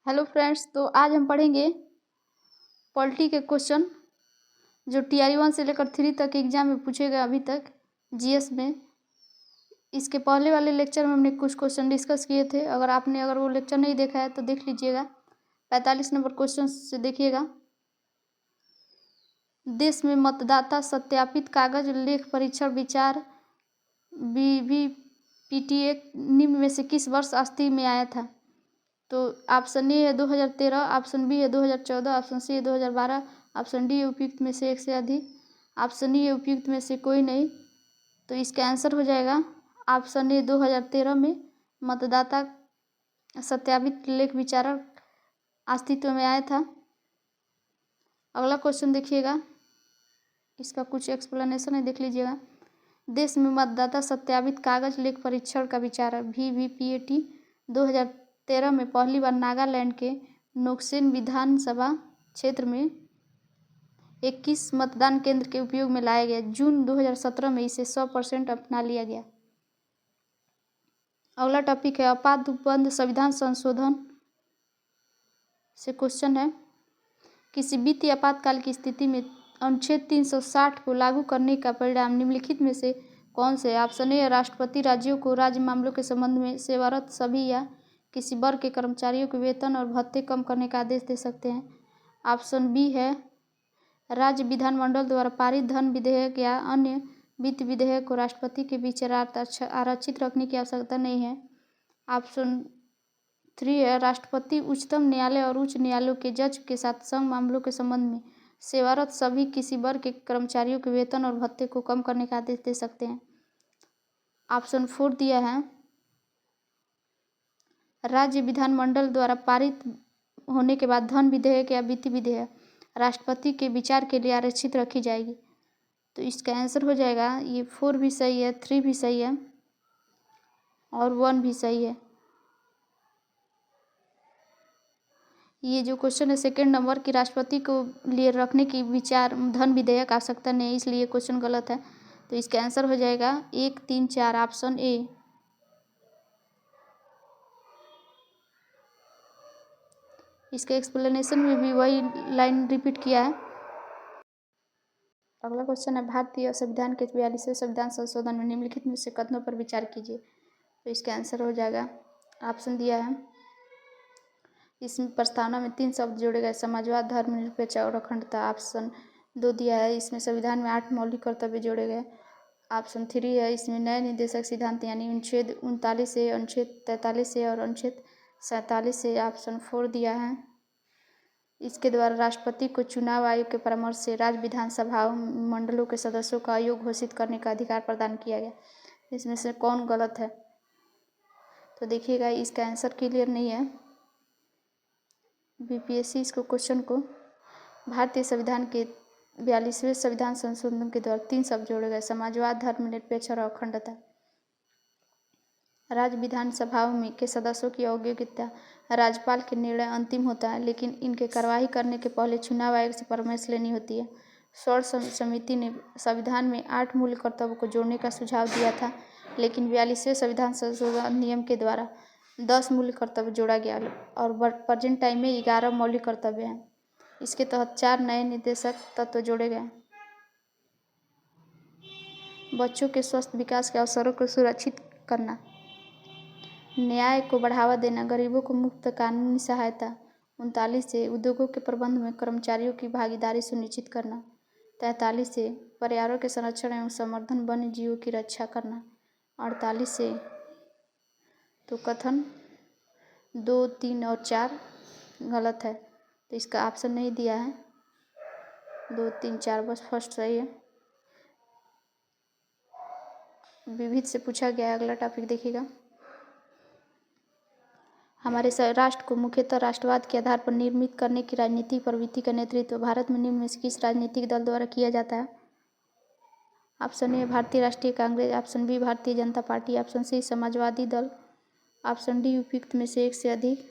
Hello friends, तो आज हम पढ़ेंगे पॉलिटी के क्वेश्चन जो टीआरई 1 से लेकर 3 तक एग्जाम में पूछे गए अभी तक जीएस में। इसके पहले वाले लेक्चर में हमने कुछ क्वेश्चन डिस्कस किए थे। अगर वो लेक्चर नहीं देखा है तो देख लीजिएगा। 45 नंबर क्वेश्चन से देखिएगा। देश में मतदाता सत्यापित कागज लेख परीक्षण विचार BVPTA निम्न में से किस वर्ष अस्तित्व में आया था? तो ऑप्शन ए है 2013, ऑप्शन बी है 2014, ऑप्शन सी है 2012, ऑप्शन डी है उपयुक्त में से एक से अधिक, ऑप्शन ई है उपयुक्त में से कोई नहीं। तो इसका आंसर हो जाएगा ऑप्शन ए 2013 में मतदाता सत्यापित लेख विचारण अस्तित्व में आया था। अगला क्वेश्चन देखिएगा, इसका कुछ एक्सप्लेनेशन है, देख लीजिएगा। देश में मतदाता सत्यापित कागज लेख परीक्षण का विचार VVPAT 2013 में पहली बार नागालैंड के नोक्सेन विधानसभा क्षेत्र में 21 मतदान केंद्र के उपयोग में लाया गया। जून 2017 में इसे 100% अपना लिया गया। अगला टॉपिक है आपातबंद संविधान संशोधन से क्वेश्चन है, किसी वित्तीय आपातकाल की स्थिति में अनुच्छेद 360 को लागू करने का परिणाम निम्नलिखित में से कौन से? ऑप्शन ए, राष्ट्रपति राज्यों को राज्य मामलों के संबंध में सेवारत सभी या किसी वर्ग के कर्मचारियों के वेतन और भत्ते कम करने का आदेश दे सकते हैं। ऑप्शन बी है, राज्य विधानमंडल द्वारा पारित धन विधेयक या अन्य वित्त विधेयक को राष्ट्रपति के बीच आरक्षित रखने की आवश्यकता नहीं है। ऑप्शन 3 है, राष्ट्रपति उच्चतम न्यायालय और उच्च न्यायालयों के जज के साथ संघ मामलों के संबंध में सेवारत सभी किसी वर्ग के कर्मचारियों के वेतन और भत्ते को कम करने का आदेश दे सकते हैं। ऑप्शन 4 दिया है, राज्य विधानमंडल द्वारा पारित होने के बाद धन विधेयक या वित्त विधेयक राष्ट्रपति के विचार के लिए आरक्षित रखी जाएगी। तो इसका आंसर हो जाएगा, ये 4 भी सही है, 3 भी सही है और 1 भी सही है। ये जो क्वेश्चन है सेकंड नंबर की राष्ट्रपति को लिए रखने की विचार धन विधेयक आवश्यकता नहीं है, इसलिए क्वेश्चन गलत है। तो इसका आंसर हो जाएगा 1, 3, 4 ऑप्शन ए। इसके एक्सप्लेनेशन में भी वही लाइन रिपीट किया है। अगला क्वेश्चन है, भारतीय संविधान के 42वें संविधान संशोधन में निम्नलिखित में से कथनों पर विचार कीजिए। तो इसका आंसर हो जाएगा, ऑप्शन दिया है, इसमें प्रस्तावना में 3 शब्द जोड़े गए, समाजवाद, धर्मनिरपेक्ष और अखंडता। ऑप्शन 2 दिया है, इसमें संविधान में 8 मौलिक कर्तव्य जोड़े गए। ऑप्शन 3 है, इसमें नए निर्देशक सिद्धांत यानी अनुच्छेद 39 से, अनुच्छेद 43 से और अनुच्छेद 47 से। ऑप्शन 4 दिया है, इसके द्वारा राष्ट्रपति को चुनाव आयोग के परामर्श से राज्य विधानसभाओं मंडलों के सदस्यों का अयोग्य घोषित करने का अधिकार प्रदान किया गया। इसमें से कौन गलत है? तो देखिएगा, इसका आंसर क्लियर नहीं है। बीपीएससी इसको क्वेश्चन को भारतीय संविधान के 42वें संविधान संशोधन के द्वारा 3 शब्द जोड़े गए, समाजवाद, धर्मनिरपेक्ष और अखंडता। राज्य विधानसभाओं में के सदस्यों की अयोग्यता राज्यपाल के निर्णय अंतिम होता है, लेकिन इनके कार्यवाही करने के पहले चुनाव आयोग से परामर्श लेनी होती है। षोडश समिति ने संविधान में 8 मूल कर्तव्यों को जोड़ने का सुझाव दिया था, लेकिन 42वें संविधान संशोधन नियम के द्वारा 10 मूल कर्तव्य जोड़ा गया और प्रेजेंट टाइम में 11 मौलिक कर्तव्य हैं। इसके तहत 4 नए निर्देशक तत्व जोड़े गए। बच्चों के स्वस्थ विकास के अवसरों को सुरक्षित करना, न्याय को बढ़ावा देना, गरीबों को मुफ्त कानूनी सहायता। 39 से उद्योगों के प्रबंध में कर्मचारियों की भागीदारी सुनिश्चित करना। 43 से पर्यावरण के संरक्षण एवं संवर्धन, वन्य जीवों की रक्षा करना। 48 से तो कथन 2, 3 और 4 गलत है, तो इसका ऑप्शन नहीं दिया है। 2, 3, 4 बस फर्स्ट सही है। विविध से पूछा गया है। अगला टॉपिक देखिएगा, हमारे राष्ट्र को मुख्यतः राष्ट्रवाद के आधार पर निर्मित करने की राजनीतिक प्रवृत्ति का नेतृत्व भारत में निम्न में से किस राजनीतिक दल द्वारा किया जाता है? ऑप्शन ए, भारतीय राष्ट्रीय Congress. Option B, Bharatiya Janata party. Option C, Samajwadi दल। ऑप्शन डी, उपयुक्त में से एक से अधिक।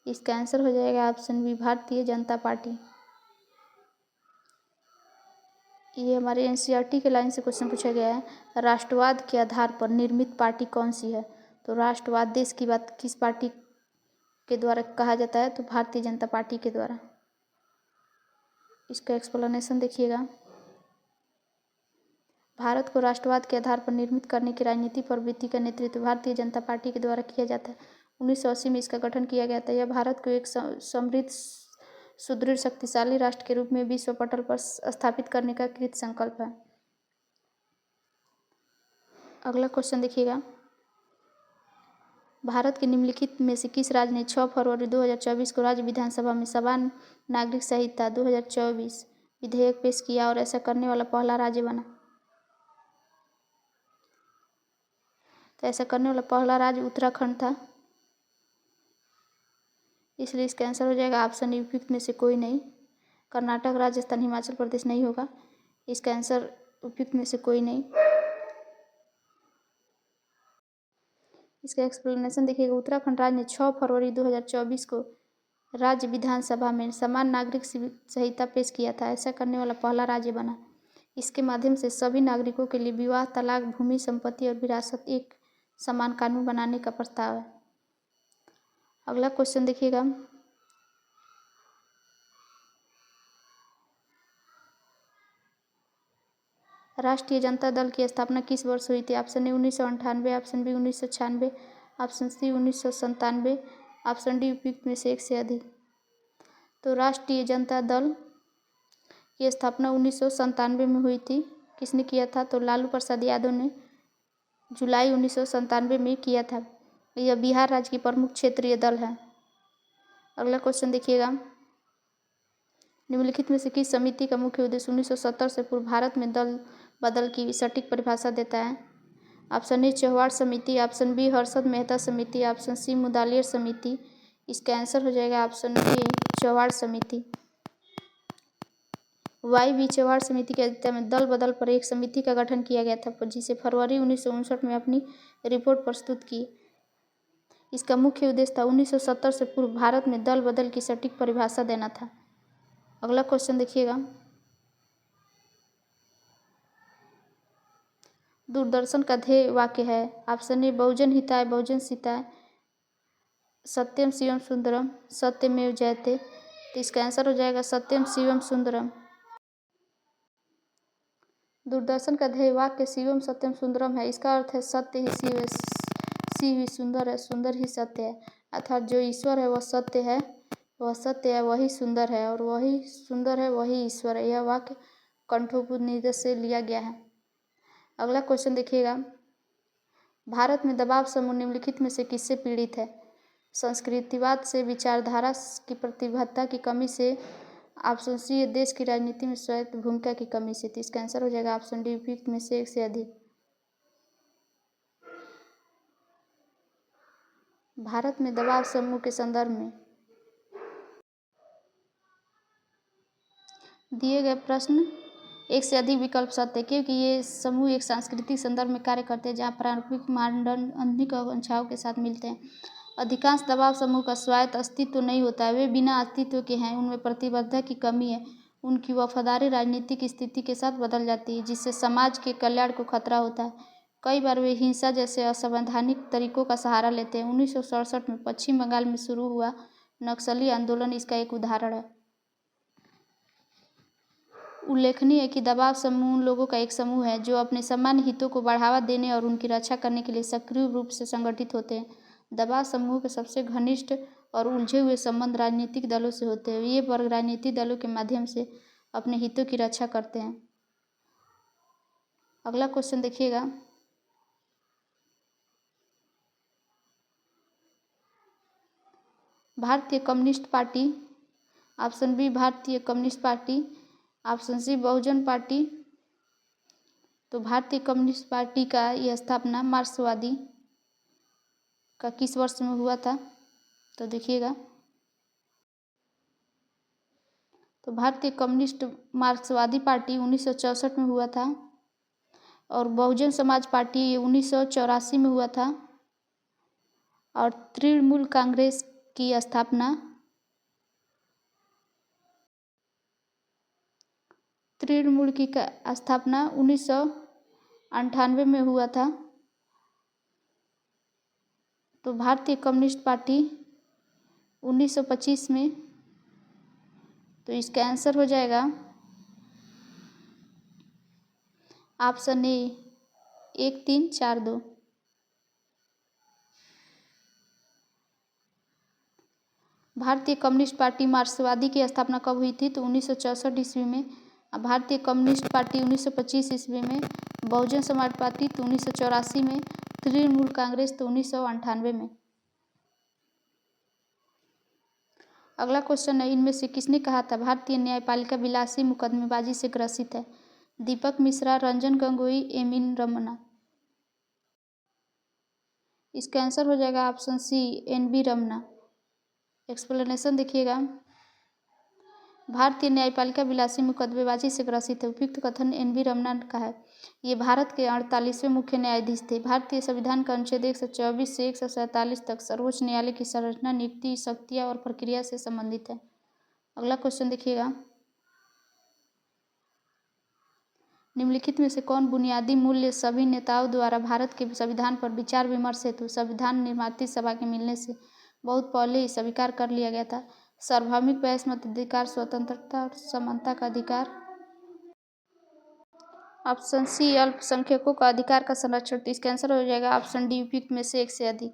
इसका आंसर हो जाएगा option B, Bharatiya Janata party. ये हमारे एनसीईआरटी के लाइन से क्वेश्चन पूछा गया है, राष्ट्रवाद के आधार पर निर्मित पार्टी कौन सी है? तो राष्ट्रवाद, देश की बात किस पार्टी के द्वारा कहा जाता है? तो भारतीय जनता पार्टी के द्वारा। इसका एक्सप्लेनेशन देखिएगा। भारत को राष्ट्रवाद के आधार पर निर्मित करने की राजनीति प्रवृत्ति का नेतृत्व भारतीय जनता पार्टी के द्वारा किया जाता है। 1980 में इसका गठन किया गया था। यह भारत को एक समृद्ध, सुदृढ़, शक्तिशाली राष्ट्र के रूप में विश्व पटल पर स्थापित करने का कृत संकल्प है। अगला क्वेश्चन देखिएगा। भारत के निम्नलिखित में से किस राज्य ने 6 फरवरी 2024 को राज्य विधानसभा में समान नागरिक संहिता 2024 विधेयक पेश किया और ऐसा करने वाला पहला राज्य बना? तो ऐसा करने वाला पहला राज्य उत्तराखंड था, इसलिए इसका आंसर हो जाएगा ऑप्शन उपयुक्त में से कोई नहीं। कर्नाटक, राजस्थान, हिमाचल प्रदेश नहीं होगा। इसका आंसर उपयुक्त में से कोई नहीं। इसका एक्सप्लेनेशन देखिएगा। उत्तराखंड राज्य ने 6 फरवरी 2024 को राज्य विधानसभा में समान नागरिक संहिता पेश किया था। ऐसा करने वाला पहला राज्य बना। इसके माध्यम से सभी नागरिकों के लिए विवाह, तलाक, भूमि, संपत्ति और विरासत एक समान कानून बनाने का प्रस्ताव है। अगला क्वेश्चन देखिएगा। राष्ट्रीय जनता दल की स्थापना किस वर्ष हुई थी? Option A 1998, option B 1996, option C 1997, option D उपयुक्त में से एक से अधिक। तो राष्ट्रीय जनता दल की स्थापना 1997 में हुई थी। किसने किया था? तो लालू प्रसाद यादव ने जुलाई 1997 में किया था। यह बिहार राज्य की प्रमुख क्षेत्रीय दल है। अगला क्वेश्चन देखिएगा। निम्नलिखित में से किस समिति का मुख्य उद्देश्य 1970 से पूर्व भारत में दल बदल की सटीक परिभाषा देता है? ऑप्शन ए चौहान समिति, ऑप्शन बी हर्षद मेहता समिति, ऑप्शन सी मुदालियर समिति। इसका आंसर हो जाएगा ऑप्शन ए चौहान समिति। वाई बी चौहान समिति की अध्यक्षता में दल बदल पर एक समिति का गठन किया गया था, जिसे फरवरी 1959 में अपनी रिपोर्ट प्रस्तुत की। इसका मुख्य उद्देश्य था 1970 से पूर्व भारत में दल बदल की सटीक परिभाषा देना था। अगला क्वेश्चन देखिएगा। दूरदर्शन का ध्येय वाक्य है? ऑप्शन ए बहुजन हिताय बहुजन सिताय, सत्यम शिवम सुंदरम, सत्यमेव जयते। तो इसका आंसर हो जाएगा सत्यम शिवम सुंदरम। दूरदर्शन का ध्येय वाक्य शिवम सत्यम सुंदरम है। इसका अर्थ है सत्य ही शिव है, शिव ही सुंदर है, सुंदर ही सत्य है। अर्थात जो ईश्वर है वह सत्य है, वह सत्य है, वही सुंदर है, और वही सुंदर है वही ईश्वर है। यह वाक्य कठोपनिषद से लिया गया है। अगला क्वेश्चन देखिएगा। भारत में दबाव समूह निम्नलिखित में से किससे पीड़ित है? संस्कृतिवाद से, विचारधारा की प्रतिबद्धता की कमी से, ऑप्शन सी देश की राजनीति में स्वायत्त भूमिका की कमी से। तो इसका आंसर हो जाएगा ऑप्शन डी उपयुक्त में से एक से अधिक। भारत में दबाव समूह के संदर्भ में दिए गए प्रश्न एक से अधिक विकल्प सत्य, क्योंकि ये समूह एक सांस्कृतिक संदर्भ में कार्य करते हैं जहाँ पारंपरिक मानदंड आधुनिक आकांक्षाओं के साथ मिलते हैं। अधिकांश दबाव समूह का स्वायत्त अस्तित्व नहीं होता है, वे बिना अस्तित्व के हैं, उनमें प्रतिबद्धता की कमी है, उनकी वफादारी राजनीतिक स्थिति के साथ बदल जाती है, जिससे समाज के कल्याण को खतरा होता है। कई बार वे हिंसा जैसे असंवैधानिक तरीकों का सहारा लेते हैं। 1967 में पश्चिम बंगाल में शुरू हुआ नक्सली आंदोलन इसका एक उदाहरण है। उल्लेखनीय है कि दबाव समूह उन लोगों का एक समूह है जो अपने सामान्य हितों को बढ़ावा देने और उनकी रक्षा करने के लिए सक्रिय रूप से संगठित होते हैं। दबाव समूह के सबसे घनिष्ठ और उलझे हुए संबंध राजनीतिक दलों से होते हैं। ये वर्ग राजनीतिक दलों के माध्यम से अपने हितों की रक्षा करते हैं। अगला क्वेश्चन देखिएगा। भारतीय कम्युनिस्ट पार्टी, ऑप्शन बी भारतीय कम्युनिस्ट पार्टी, ऑप्शन सी बहुजन पार्टी। तो भारतीय कम्युनिस्ट पार्टी का यह स्थापना मार्क्सवादी का किस वर्ष में हुआ था? तो देखिएगा। तो भारतीय कम्युनिस्ट मार्क्सवादी पार्टी 1964 में हुआ था, और बहुजन समाज पार्टी 1984 में हुआ था, और तृणमूल कांग्रेस की स्थापना तृणमूल की स्थापना 1998 में हुआ था। तो भारतीय कम्युनिस्ट पार्टी 1925 में। तो इसका आंसर हो जाएगा ऑप्शन ए 1342। भारतीय कम्युनिस्ट पार्टी मार्क्सवादी की स्थापना कब हुई थी? तो 1964 ईस्वी में। भारतीय कम्युनिस्ट पार्टी 1925 ईस्वी में। बहुजन समाज पार्टी तो 1984 में। तृणमूल कांग्रेस तो 1998 में। अगला क्वेश्चन है, इनमें से किसने कहा था भारतीय न्यायपालिका विलासी मुकदमेबाजी से ग्रसित है? दीपक मिश्रा, रंजन गोगोई, एम रमन्ना। इसका आंसर हो जाएगा option C N Ramanna. Explanation देखिएगा। भारतीय न्यायपालिका विलासी मुकदमेबाजी से ग्रसित है। उपयुक्त कथन एन रमन्ना का है। ये भारत के 48वें मुख्य न्यायाधीश थे। भारतीय संविधान का अनुच्छेद 124 से 147 तक सर्वोच्च न्यायालय की संरचना, नियुक्ति, शक्तियाँ और प्रक्रिया से संबंधित है। अगला क्वेश्चन देखिएगा। निम्नलिखित में से कौन बुनियादी मूल्य सभी नेताओं द्वारा भारत के संविधान पर विचार विमर्श हेतु संविधान निर्मात्री सभा के मिलने से बहुत पहले ही स्वीकार कर लिया गया था? सार्वभौमिक बहस, मताधिकार, स्वतंत्रता और समानता का अधिकार। ऑप्शन सी अल्पसंख्यकों का अधिकार का संरक्षण। तो इसका आंसर हो जाएगा ऑप्शन डी उपयुक्त में से एक से अधिक।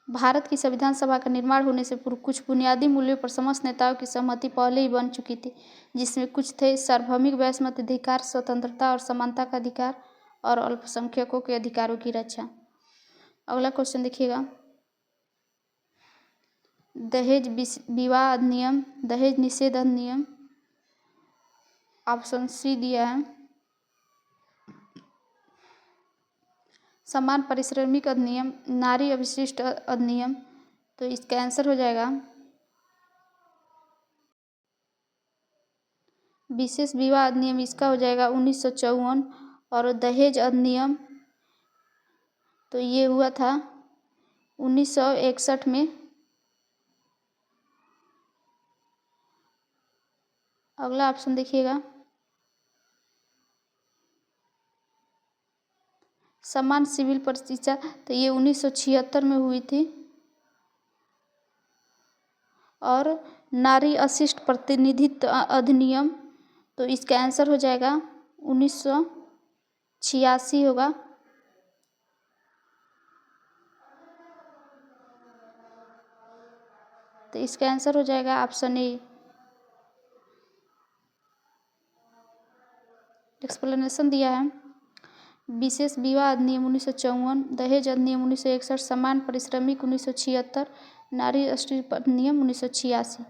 भारत की संविधान सभा का निर्माण होने से पूर्व कुछ बुनियादी मूल्यों पर समस्त नेताओं की सहमति पहले ही बन चुकी थी, जिसमें कुछ थे सार्वभौमिक वैश्य मताधिकार, स्वतंत्रता और समानता का अधिकार और अल्पसंख्यकों के अधिकारों की रक्षा। अगला क्वेश्चन देखिएगा। दहेज विवाह अधिनियम, दहेज निषेध अधिनियम, ऑप्शन सी दिया है। समान पारिश्रमिक अधिनियम, नारी अभिशिष्ट अधिनियम। तो इसका आंसर हो जाएगा विशेष विवाह अधिनियम। इसका हो जाएगा 1954। और दहेज अधिनियम तो ये हुआ था 1961 में। अगला ऑप्शन देखिएगा। समान सिविल परीक्षा तो ये 1976 में हुई थी। और नारी अशिष्ट प्रतिनिधित्व अधिनियम तो इसका आंसर हो जाएगा 1986 होगा। तो इसका आंसर हो जाएगा ऑप्शन ए। एक्सप्लेनेशन दिया है। विशेष विवाह अधिनियम 1954, दहेज अधिनियम 1961, समान पारिश्रमिक 1976, नारी अशिष्ट अधिनियम 1986।